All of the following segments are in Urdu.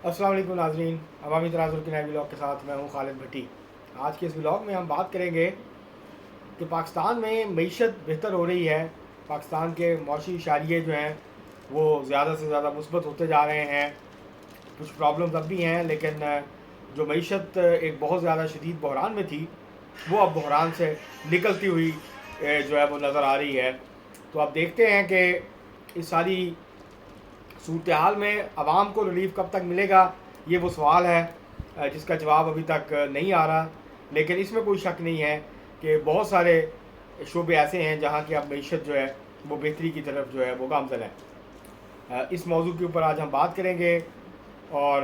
السلام علیکم ناظرین، عوامی تناظر کے نئے ولاگ کے ساتھ میں ہوں خالد بھٹی۔ آج کے اس ولاگ میں ہم بات کریں گے کہ پاکستان میں معیشت بہتر ہو رہی ہے۔ پاکستان کے معاشی اشاریے جو ہیں وہ زیادہ سے زیادہ مثبت ہوتے جا رہے ہیں۔ کچھ پرابلمز اب بھی ہیں، لیکن جو معیشت ایک بہت زیادہ شدید بحران میں تھی، وہ اب بحران سے نکلتی ہوئی جو ہے وہ نظر آ رہی ہے۔ تو اب دیکھتے ہیں کہ اس ساری صورتحال میں عوام کو ریلیف کب تک ملے گا، یہ وہ سوال ہے جس کا جواب ابھی تک نہیں آ رہا۔ لیکن اس میں کوئی شک نہیں ہے کہ بہت سارے شعبے ایسے ہیں جہاں کی اب معیشت جو ہے وہ بہتری کی طرف جو ہے وہ گامزن ہے۔ اس موضوع کے اوپر آج ہم بات کریں گے اور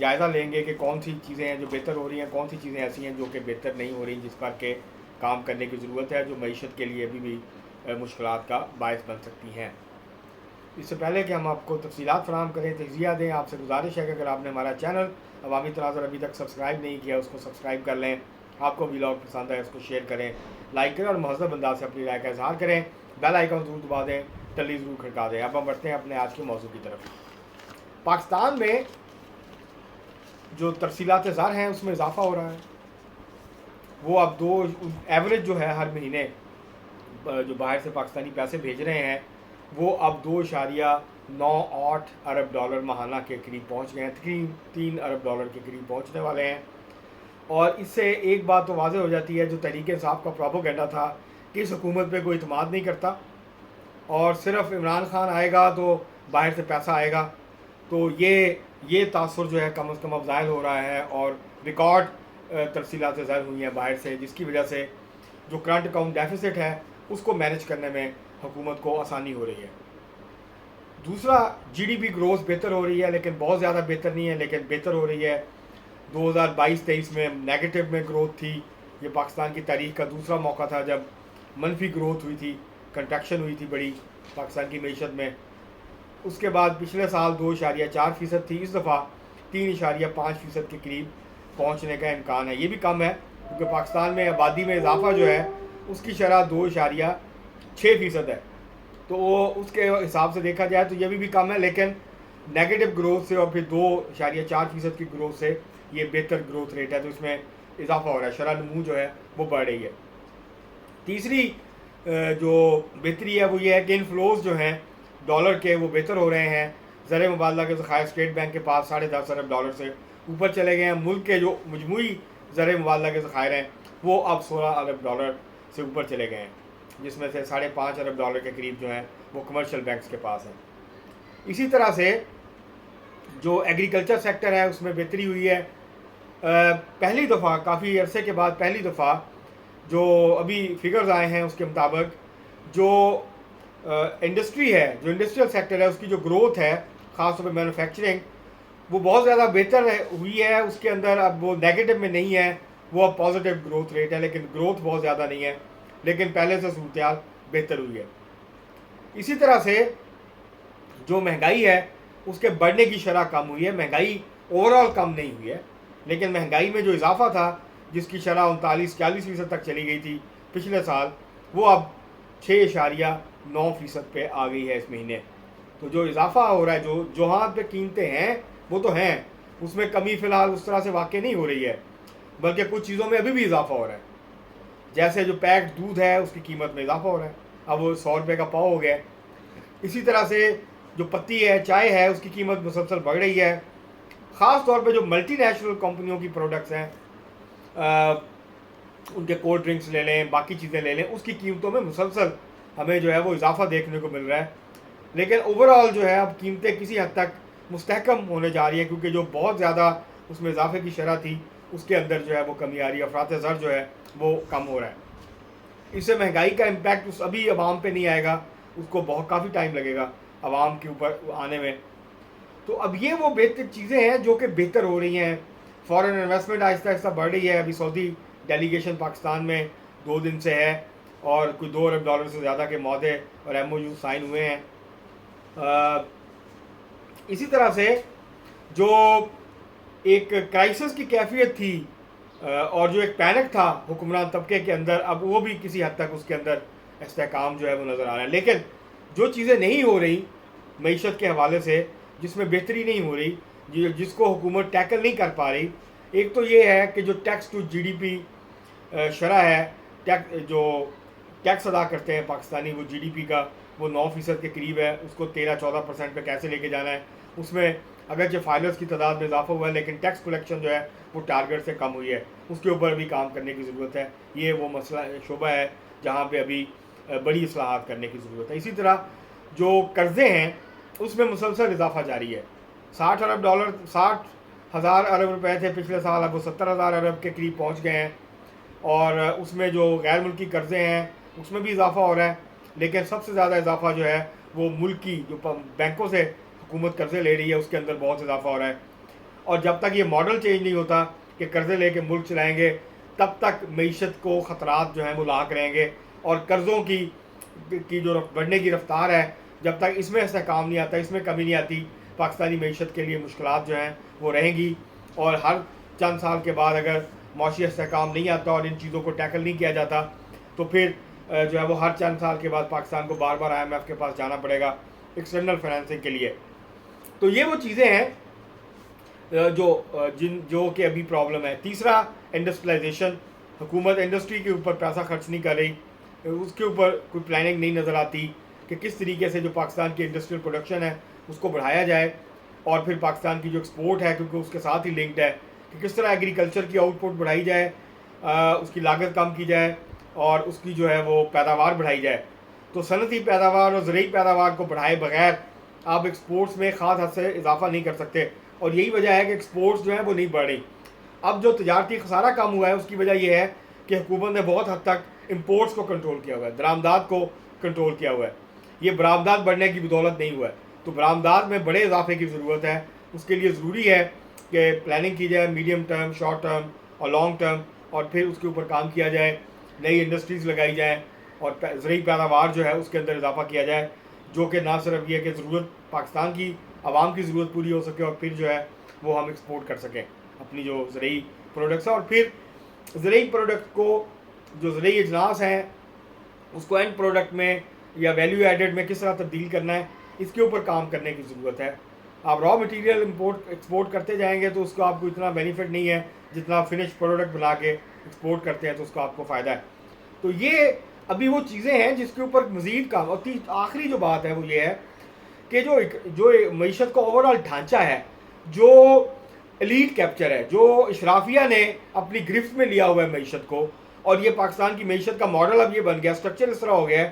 جائزہ لیں گے کہ کون سی چیزیں ہیں جو بہتر ہو رہی ہیں، کون سی چیزیں ایسی ہیں جو کہ بہتر نہیں ہو رہی، جس پر کہ کام کرنے کی ضرورت ہے، جو معیشت کے لیے ابھی بھی مشکلات کا باعث بن سکتی ہیں۔ اس سے پہلے کہ ہم آپ کو تفصیلات فراہم کریں، تجزیہ دیں، آپ سے گزارش ہے کہ اگر آپ نے ہمارا چینل عوامی تناظر ابھی تک سبسکرائب نہیں کیا، اس کو سبسکرائب کر لیں۔ آپ کو ولاگ پسند ہے اس کو شیئر کریں، لائک کریں اور مہذب انداز سے اپنی رائے کا اظہار کریں۔ بیل آئیکن ضرور دبا دیں، ٹلی ضرور کھڑکا دیں۔ اب ہم بڑھتے ہیں اپنے آج کے موضوع کی طرف۔ پاکستان میں جو ترسیلات زر ہیں اس میں اضافہ ہو رہا ہے۔ وہ اب ایوریج جو ہے ہر مہینے جو باہر سے پاکستانی پیسے بھیج رہے ہیں، وہ اب 2.98 ارب ڈالر ماہانہ کے قریب پہنچ گئے ہیں، تقریباً 3 ارب ڈالر کے قریب پہنچنے والے ہیں۔ اور اس سے ایک بات تو واضح ہو جاتی ہے، جو تحریک انصاف کا پروپیگنڈا تھا کہ اس حکومت پہ کوئی اعتماد نہیں کرتا اور صرف عمران خان آئے گا تو باہر سے پیسہ آئے گا، تو یہ تاثر جو ہے کم از کم اب ظاہر ہو رہا ہے۔ اور ریکارڈ ترسیلات ظاہر ہوئی ہیں باہر سے، جس کی وجہ سے جو کرنٹ اکاؤنٹ ڈیفیسٹ ہے اس کو مینج کرنے میں حکومت کو آسانی ہو رہی ہے۔ دوسرا، جی ڈی پی گروتھ بہتر ہو رہی ہے، لیکن بہت زیادہ بہتر نہیں ہے، لیکن بہتر ہو رہی ہے۔ 2022-23 میں نیگیٹو میں گروتھ تھی۔ یہ پاکستان کی تاریخ کا دوسرا موقع تھا جب منفی گروتھ ہوئی تھی، کنٹریکشن ہوئی تھی بڑی پاکستان کی معیشت میں۔ اس کے بعد پچھلے سال 2.4% تھی، اس دفعہ 3.5% کے قریب پہنچنے کا امکان ہے۔ یہ بھی کم ہے کیونکہ پاکستان میں آبادی میں اضافہ جو ہے اس کی شرح 2.6% ہے، تو وہ اس کے حساب سے دیکھا جائے تو یہ بھی کم ہے، لیکن نیگیٹو گروتھ سے اور پھر 2.4% کی گروتھ سے یہ بہتر گروتھ ریٹ ہے، تو اس میں اضافہ ہو رہا ہے، شرح نمو جو ہے وہ بڑھ رہی ہے۔ تیسری جو بہتری ہے وہ یہ ہے کہ انفلوز جو ہیں ڈالر کے وہ بہتر ہو رہے ہیں۔ زر مبادلہ کے ذخائر اسٹیٹ بینک کے پاس 10.5 ارب ڈالر سے اوپر چلے گئے ہیں۔ ملک کے جو مجموعی زر مبادلہ کے ذخائر ہیں وہ اب 16 ارب ڈالر سے اوپر چلے گئے ہیں، جس میں سے 5.5 ارب ڈالر کے قریب جو ہیں وہ کمرشل بینکس کے پاس ہیں۔ اسی طرح سے جو ایگریکلچر سیکٹر ہے اس میں بہتری ہوئی ہے۔ پہلی دفعہ کافی عرصے کے بعد پہلی دفعہ جو ابھی فگرز آئے ہیں اس کے مطابق جو انڈسٹری ہے، جو انڈسٹریل سیکٹر ہے، اس کی جو گروتھ ہے خاص طور پہ مینوفیکچرنگ، وہ بہت زیادہ بہتر ہوئی ہے۔ اس کے اندر اب وہ نیگیٹو میں نہیں ہے، وہ اب پازیٹیو گروتھ ریٹ ہے، لیکن گروتھ بہت زیادہ نہیں ہے، لیکن پہلے سے صورتحال بہتر ہوئی ہے۔ اسی طرح سے جو مہنگائی ہے اس کے بڑھنے کی شرح کم ہوئی ہے۔ مہنگائی اوور آل کم نہیں ہوئی ہے، لیکن مہنگائی میں جو اضافہ تھا جس کی شرح 39-40% تک چلی گئی تھی پچھلے سال، وہ اب 6.9% پہ آ گئی ہے اس مہینے۔ تو جو اضافہ ہو رہا ہے، جو ہاں پہ قیمتیں ہیں وہ تو ہیں، اس میں کمی فی الحال اس طرح سے واقع نہیں ہو رہی ہے، بلکہ کچھ چیزوں میں ابھی بھی اضافہ ہو رہا ہے۔ جیسے جو پیکڈ دودھ ہے اس کی قیمت میں اضافہ ہو رہا ہے، اب وہ 100 روپے کا پاؤ ہو گیا ہے۔ اسی طرح سے جو پتی ہے، چائے ہے، اس کی قیمت مسلسل بڑھ رہی ہے۔ خاص طور پہ جو ملٹی نیشنل کمپنیوں کی پروڈکٹس ہیں، ان کے کولڈ ڈرنکس لے لیں، باقی چیزیں لے لیں، اس کی قیمتوں میں مسلسل ہمیں جو ہے وہ اضافہ دیکھنے کو مل رہا ہے۔ لیکن اوور آل جو ہے اب قیمتیں کسی حد تک مستحکم ہونے جا رہی ہیں، کیونکہ جو بہت زیادہ اس میں اضافے کی شرح تھی اس کے اندر جو ہے وہ کمی آ رہی ہے، افراط زر جو ہے وہ کم ہو رہا ہے۔ اس سے مہنگائی کا امپیکٹ ابھی عوام پہ نہیں آئے گا، اس کو کافی ٹائم لگے گا عوام کے اوپر آنے میں۔ تو اب یہ وہ بہتر چیزیں ہیں جو کہ بہتر ہو رہی ہیں۔ فارن انویسٹمنٹ آہستہ آہستہ بڑھ رہی ہے۔ ابھی سعودی ڈیلیگیشن پاکستان میں 2 دن سے ہے اور کوئی 2 ارب ڈالر سے زیادہ کے معاہدے اور ایم او یو سائن ہوئے ہیں۔ اسی طرح سے جو ایک کرائسس کی کیفیت تھی اور جو ایک پینک تھا حکمران طبقے کے اندر، اب وہ بھی کسی حد تک اس کے اندر استحکام جو ہے وہ نظر آ رہا ہے۔ لیکن جو چیزیں نہیں ہو رہی معیشت کے حوالے سے، جس میں بہتری نہیں ہو رہی، جس کو حکومت ٹیکل نہیں کر پا رہی. ایک تو یہ ہے کہ جو tax to G D P شرح ہے، جو ٹیکس ادا کرتے ہیں پاکستانی، وہ جی ڈی پی کا وہ 9% کے قریب ہے. اس کو 13-14% پہ کیسے لے کے جانا ہے. اس میں اگرچہ فائلرز کی تعداد میں اضافہ ہوا ہے لیکن ٹیکس کلیکشن جو ہے وہ ٹارگٹ سے کم ہوئی ہے. اس کے اوپر بھی کام کرنے کی ضرورت ہے. یہ وہ مسئلہ شعبہ ہے جہاں پہ ابھی بڑی اصلاحات کرنے کی ضرورت ہے. اسی طرح جو قرضے ہیں اس میں مسلسل اضافہ جاری ہے. $60,000 روپے تھے پچھلے سال، اب وہ 70,000 ارب کے قریب پہنچ گئے ہیں. اور اس میں جو غیر ملکی قرضے ہیں اس میں بھی اضافہ ہو رہا ہے. لیکن سب سے زیادہ اضافہ جو ہے وہ ملکی جو بینکوں سے حکومت قرضے لے رہی ہے اس کے اندر بہت اضافہ ہو رہا ہے. اور جب تک یہ ماڈل چینج نہیں ہوتا کہ قرضے لے کے ملک چلائیں گے، تب تک معیشت کو خطرات جو ہیں وہ لاحق رہیں گے. اور قرضوں کی جو بڑھنے کی رفتار ہے، جب تک اس میں استحکام نہیں آتا، اس میں کمی نہیں آتی، پاکستانی معیشت کے لیے مشکلات جو ہیں وہ رہیں گی. اور ہر چند سال کے بعد اگر معاشی استحکام نہیں آتا اور ان چیزوں کو ٹیکل نہیں کیا جاتا تو پھر جو ہے وہ ہر چند سال کے بعد پاکستان کو بار بار IMF کے پاس جانا پڑے گا ایکسٹرنل فائنینسنگ کے لیے. تو یہ وہ چیزیں ہیں جو کہ ابھی پرابلم ہے. تیسرا، انڈسٹریلائزیشن. حکومت انڈسٹری کے اوپر پیسہ خرچ نہیں کر رہی، اس کے اوپر کوئی پلاننگ نہیں نظر آتی کہ کس طریقے سے جو پاکستان کی انڈسٹریل پروڈکشن ہے اس کو بڑھایا جائے. اور پھر پاکستان کی جو ایکسپورٹ ہے کیونکہ اس کے ساتھ ہی لنکڈ ہے کہ کس طرح ایگریکلچر کی آؤٹ پٹ بڑھائی جائے، اس کی لاگت کم کی جائے اور اس کی جو ہے وہ پیداوار بڑھائی جائے. تو صنعتی پیداوار اور زرعی پیداوار کو بڑھائے بغیر آپ ایکسپورٹس میں خاص حد سے اضافہ نہیں کر سکتے. اور یہی وجہ ہے کہ ایکسپورٹس جو ہیں وہ نہیں بڑھ رہی. اب جو تجارتی خسارہ کم ہوا ہے اس کی وجہ یہ ہے کہ حکومت نے بہت حد تک امپورٹس کو کنٹرول کیا ہوا ہے، درآمدات کو کنٹرول کیا ہوا ہے. یہ برآمدات بڑھنے کی بدولت نہیں ہوا ہے. تو برآمدات میں بڑے اضافے کی ضرورت ہے. اس کے لیے ضروری ہے کہ پلاننگ کی جائے، میڈیم ٹرم، شارٹ ٹرم اور لانگ ٹرم، اور پھر اس کے اوپر کام کیا جائے، نئی انڈسٹریز لگائی جائیں اور زرعی پیداوار جو ہے اس کے اندر اضافہ کیا جائے، جو کہ نہ صرف یہ کہ ضرورت پاکستان کی عوام کی ضرورت پوری ہو سکے اور پھر جو ہے وہ ہم ایکسپورٹ کر سکیں اپنی جو زرعی پروڈکٹس ہیں. اور پھر زرعی پروڈکٹ کو، جو زرعی اجناس ہیں اس کو اینڈ پروڈکٹ میں یا ویلیو ایڈڈ میں کس طرح تبدیل کرنا ہے، اس کے اوپر کام کرنے کی ضرورت ہے. آپ را مٹیریل ایکسپورٹ کرتے جائیں گے تو اس کو آپ کو اتنا بینیفٹ نہیں ہے جتنا فنش پروڈکٹ بنا کے ایکسپورٹ کرتے ہیں تو اس کا آپ کو فائدہ ہے. تو یہ ابھی وہ چیزیں ہیں جس کے اوپر مزید کام. اور آخری جو بات ہے وہ یہ ہے کہ جو معیشت کا اوور آل ڈھانچہ ہے، جو ایلیٹ کیپچر ہے، جو اشرافیہ نے اپنی گرفت میں لیا ہوا ہے معیشت کو، اور یہ پاکستان کی معیشت کا ماڈل اب یہ بن گیا، اسٹرکچر اس طرح ہو گیا ہے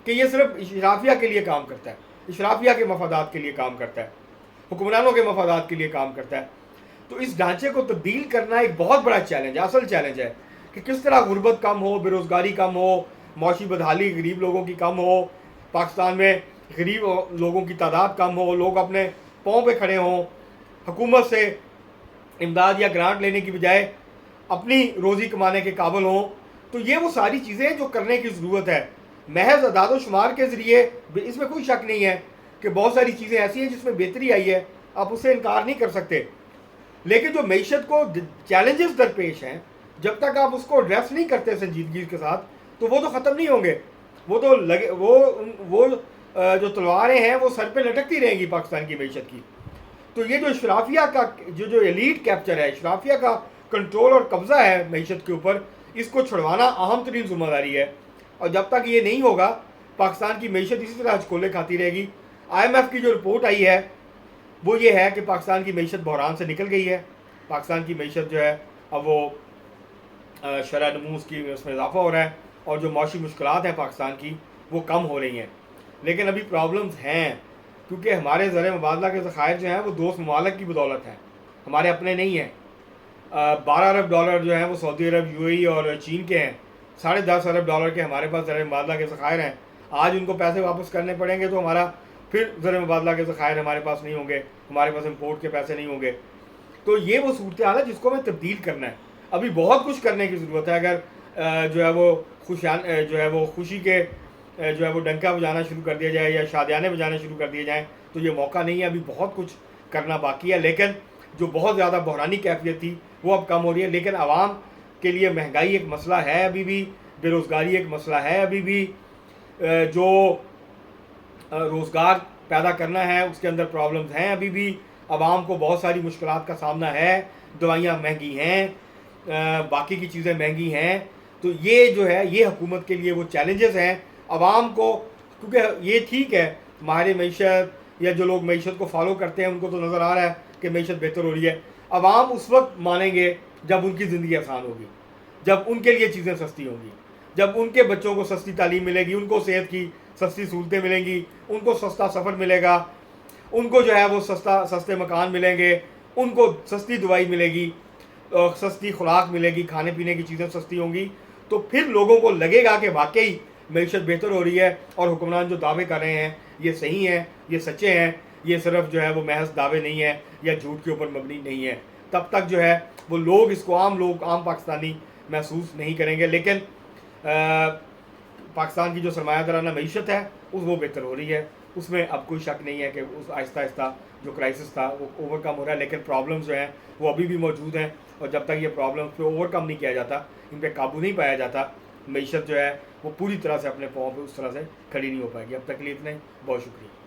کہ یہ صرف اشرافیہ کے لیے کام کرتا ہے، اشرافیہ کے مفادات کے لیے کام کرتا ہے، حکمرانوں کے مفادات کے لیے کام کرتا ہے. تو اس ڈھانچے کو تبدیل کرنا ایک بہت بڑا چیلنج ہے، اصل چیلنج ہے کہ کس طرح غربت کم ہو، بے روزگاری کم ہو، معاشی بدحالی غریب لوگوں کی کم ہو، پاکستان میں غریب لوگوں کی تعداد کم ہو، لوگ اپنے پاؤں پہ کھڑے ہوں، حکومت سے امداد یا گرانٹ لینے کی بجائے اپنی روزی کمانے کے قابل ہوں. تو یہ وہ ساری چیزیں جو کرنے کی ضرورت ہے. محض اعداد و شمار کے ذریعے اس میں کوئی شک نہیں ہے کہ بہت ساری چیزیں ایسی ہیں جس میں بہتری آئی ہے، آپ اسے انکار نہیں کر سکتے. لیکن جو معیشت کو چیلنجز درپیش ہیں، جب تک آپ اس کو ایڈریس نہیں کرتے سنجیدگی کے ساتھ تو وہ تو ختم نہیں ہوں گے. وہ تو وہ جو تلواریں ہیں وہ سر پہ لٹکتی رہیں گی پاکستان کی معیشت کی. تو یہ جو اشرافیہ کا جو ایلیٹ کیپچر ہے، اشرافیہ کا کنٹرول اور قبضہ ہے معیشت کے اوپر، اس کو چھڑوانا اہم ترین ذمہ داری ہے. اور جب تک یہ نہیں ہوگا پاکستان کی معیشت اسی طرح ہچکولے کھاتی رہے گی. IMF کی جو رپورٹ آئی ہے وہ یہ ہے کہ پاکستان کی معیشت بحران سے نکل گئی ہے. پاکستان کی معیشت جو ہے اب وہ شرح نمو اس میں اضافہ ہو رہا ہے اور جو معاشی مشکلات ہیں پاکستان کی وہ کم ہو رہی ہیں. لیکن ابھی پرابلمز ہیں کیونکہ ہمارے زر مبادلہ کے ذخائر جو ہیں وہ دوست ممالک کی بدولت ہیں، ہمارے اپنے نہیں ہیں. $12 ارب جو ہیں وہ سعودی عرب، UAE اور چین کے ہیں. $10.5 ارب کے ہمارے پاس زر مبادلہ کے ذخائر ہیں. آج ان کو پیسے واپس کرنے پڑیں گے تو ہمارا پھر زر مبادلہ کے ذخائر ہمارے پاس نہیں ہوں گے، ہمارے پاس امپورٹ کے پیسے نہیں ہوں گے. تو یہ وہ صورتحال ہے جس کو ہمیں تبدیل کرنا ہے. ابھی بہت کچھ کرنے کی ضرورت ہے. اگر جو ہے وہ خوشی کے جو ہے وہ ڈنکا بجانا شروع کر دیا جائے یا شادیانے بجانے شروع کر دیے جائیں تو یہ موقع نہیں ہے. ابھی بہت کچھ کرنا باقی ہے. لیکن جو بہت زیادہ بحرانی کیفیت تھی وہ اب کم ہو رہی ہے. لیکن عوام کے لیے مہنگائی ایک مسئلہ ہے ابھی بھی، بے روزگاری ایک مسئلہ ہے ابھی بھی، جو روزگار پیدا کرنا ہے اس کے اندر پرابلمز ہیں ابھی بھی. عوام کو بہت ساری مشکلات کا سامنا ہے، دوائیاں مہنگی ہیں، باقی کی چیزیں مہنگی ہیں. تو یہ جو ہے یہ حکومت کے لیے وہ چیلنجز ہیں. عوام کو کیونکہ یہ ٹھیک ہے ماہر معیشت یا جو لوگ معیشت کو فالو کرتے ہیں ان کو تو نظر آ رہا ہے کہ معیشت بہتر ہو رہی ہے. عوام اس وقت مانیں گے جب ان کی زندگی آسان ہوگی، جب ان کے لیے چیزیں سستی ہوں گی، جب ان کے بچوں کو سستی تعلیم ملے گی، ان کو صحت کی سستی سہولتیں ملیں گی، ان کو سستا سفر ملے گا، ان کو جو ہے وہ سستے مکان ملیں گے، ان کو سستی دوائی ملے گی، سستی خوراک ملے گی، کھانے پینے کی چیزیں سستی ہوں گی. تو پھر لوگوں کو لگے گا کہ واقعی معیشت بہتر ہو رہی ہے اور حکمران جو دعوے کر رہے ہیں یہ صحیح ہیں، یہ سچے ہیں، یہ صرف جو ہے وہ محض دعوے نہیں ہیں یا جھوٹ کے اوپر مبنی نہیں ہے. تب تک جو ہے وہ لوگ اس کو عام پاکستانی محسوس نہیں کریں گے. لیکن پاکستان کی جو سرمایہ دارانہ معیشت ہے وہ بہتر ہو رہی ہے، اس میں اب کوئی شک نہیں ہے کہ اس آہستہ آہستہ جو کرائسس تھا وہ اوور کم ہو رہا ہے. لیکن پرابلمز جو ہیں وہ ابھی بھی موجود ہیں، اور جب تک یہ پرابلمز پہ اوور کم نہیں کیا جاتا، ان پہ قابو نہیں پایا جاتا، معیشت جو ہے وہ پوری طرح سے اپنے پاؤں پہ اس طرح سے کھڑی نہیں ہو پائے گی. اب تک کے لیے اتنے، بہت شکریہ.